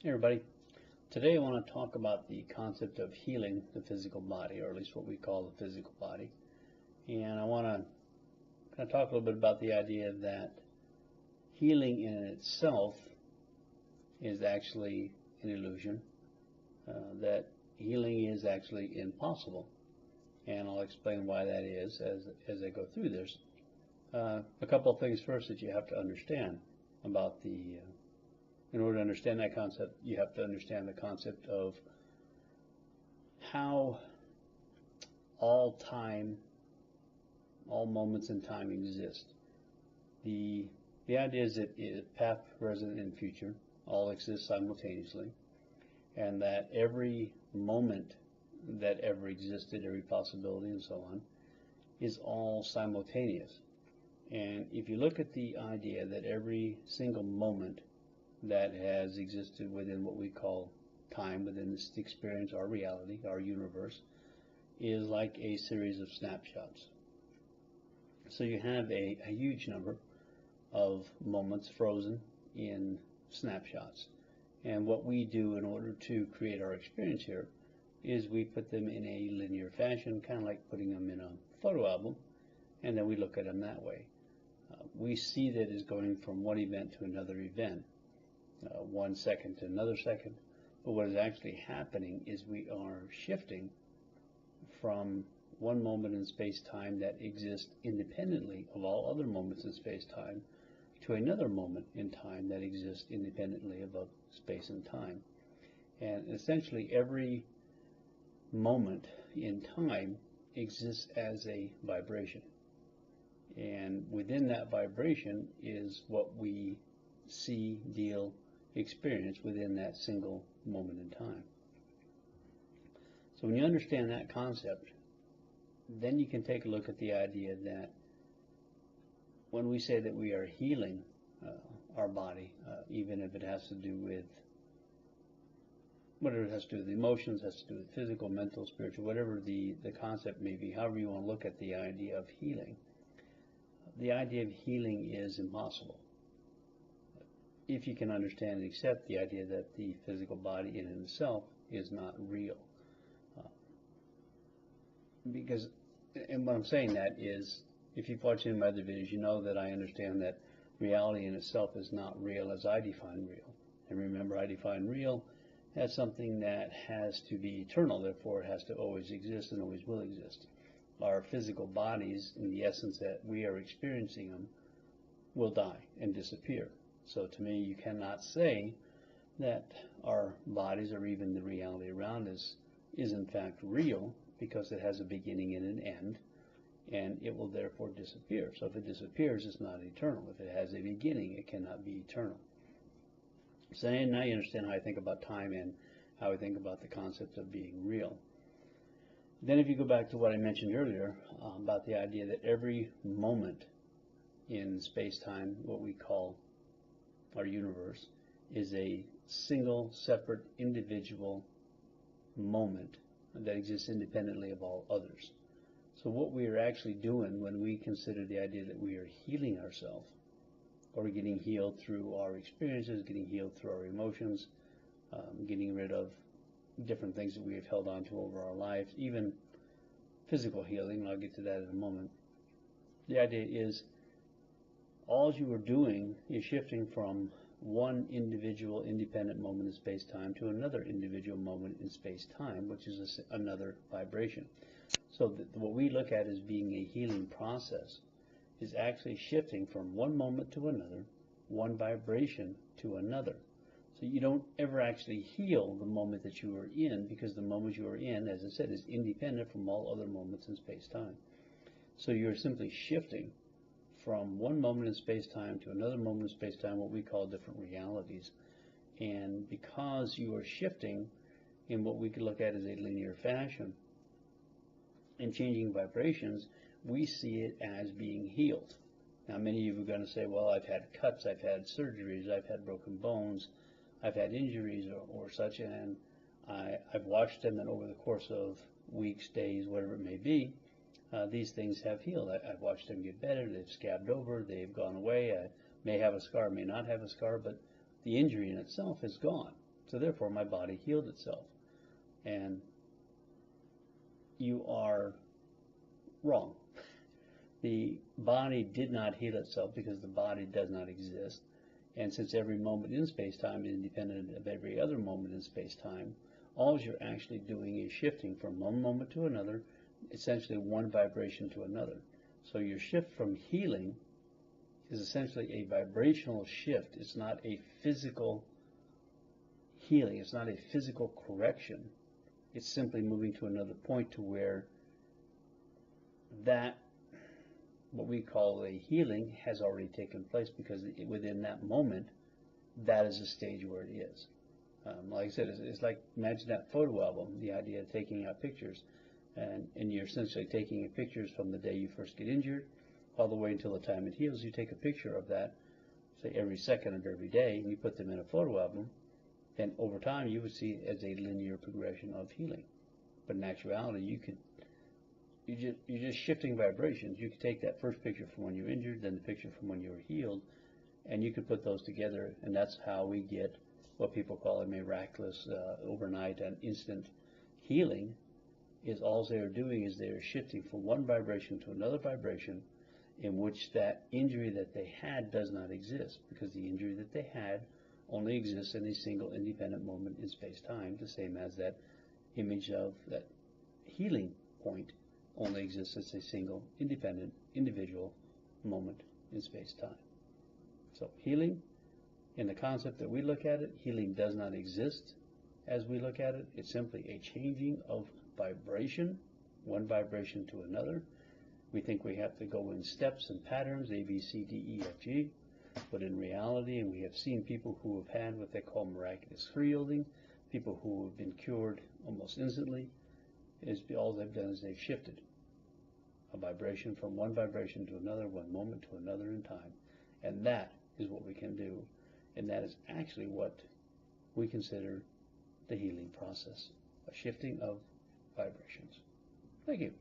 Hey everybody, today I want to talk about the concept of healing the physical body, or at least what we call the physical body. And I want to kind of talk a little bit about the idea that healing in itself is actually an illusion, that healing is actually impossible. And I'll explain why that is as I go through this. A couple of things first that you have to understand about in order to understand that concept, you have to understand the concept of how all time, all moments in time exist. The idea is that past, present, and future all exist simultaneously, and that every moment that ever existed, every possibility, and so on, is all simultaneous. And if you look at the idea that every single moment that has existed within what we call time, within this experience, our reality, our universe, is like a series of snapshots. So you have a huge number of moments frozen in snapshots. And what we do in order to create our experience here is we put them in a linear fashion, kind of like putting them in a photo album, and then we look at them that way. We see that as going from one event to another event. 1 second to another second, but what is actually happening is we are shifting from one moment in space-time that exists independently of all other moments in space-time to another moment in time that exists independently of space and time. And essentially every moment in time exists as a vibration, and within that vibration is what we see, deal, experience within that single moment in time. So when you understand that concept, then you can take a look at the idea that when we say that we are healing our body, even if it has to do with whatever it has to do with emotions, has to do with physical, mental, spiritual, whatever the concept may be, however you want to look at the idea of healing, the idea of healing is impossible if you can understand and accept the idea that the physical body in itself is not real. Because, and what I'm saying that is, if you've watched any of my other videos, you know that I understand that reality in itself is not real as I define real. And remember, I define real as something that has to be eternal, therefore it has to always exist and always will exist. Our physical bodies, in the essence that we are experiencing them, will die and disappear. So to me, you cannot say that our bodies or even the reality around us is in fact real, because it has a beginning and an end, and it will therefore disappear. So if it disappears, it's not eternal. If it has a beginning, it cannot be eternal. So now you understand how I think about time and how I think about the concept of being real. Then if you go back to what I mentioned earlier about the idea that every moment in space-time, what we call our universe, is a single, separate, individual moment that exists independently of all others. So what we are actually doing when we consider the idea that we are healing ourselves, or getting healed through our experiences, getting healed through our emotions, getting rid of different things that we have held on to over our lives, even physical healing, and I'll get to that in a moment. The idea is all you are doing is shifting from one individual independent moment in space-time to another individual moment in space-time, which is another vibration. So what we look at as being a healing process is actually shifting from one moment to another, one vibration to another. So you don't ever actually heal the moment that you are in, because the moment you are in, as I said, is independent from all other moments in space-time. So you're simply shifting from one moment in space-time to another moment in space-time, what we call different realities. And because you are shifting in what we could look at as a linear fashion and changing vibrations, we see it as being healed. Now, many of you are going to say, well, I've had cuts, I've had surgeries, I've had broken bones, I've had injuries or such, and I've watched them, and over the course of weeks, days, whatever it may be, these things have healed. I've watched them get better, they've scabbed over, they've gone away. I may have a scar, may not have a scar, but the injury in itself is gone. So therefore, my body healed itself. And you are wrong. The body did not heal itself because the body does not exist. And since every moment in space-time is independent of every other moment in space-time, all you're actually doing is shifting from one moment to another, essentially one vibration to another. So your shift from healing is essentially a vibrational shift. It's not a physical healing. It's not a physical correction. It's simply moving to another point to where that, what we call a healing, has already taken place, because within that moment, that is the stage where it is. Like I said, it's like, imagine that photo album, the idea of taking out pictures, and you're essentially taking pictures from the day you first get injured all the way until the time it heals. You take a picture of that, say every second of every day, and you put them in a photo album, and over time you would see it as a linear progression of healing. But in actuality, you're just shifting vibrations. You could take that first picture from when you were injured, then the picture from when you were healed, and you could put those together, and that's how we get what people call a miraculous, overnight and instant healing. Is all they're doing is they're shifting from one vibration to another vibration, in which that injury that they had does not exist, because the injury that they had only exists in a single independent moment in space-time, the same as that image of that healing point only exists as a single independent individual moment in space-time. So healing, in the concept that we look at it, healing does not exist as we look at it. It's simply a changing of vibration, one vibration to another. We think we have to go in steps and patterns, A, B, C, D, E, F, G, but in reality, and we have seen people who have had what they call miraculous healing, people who have been cured almost instantly, is all they've done is they've shifted a vibration from one vibration to another, one moment to another in time. And that is what we can do. And that is actually what we consider the healing process, a shifting of vibrations. Thank you.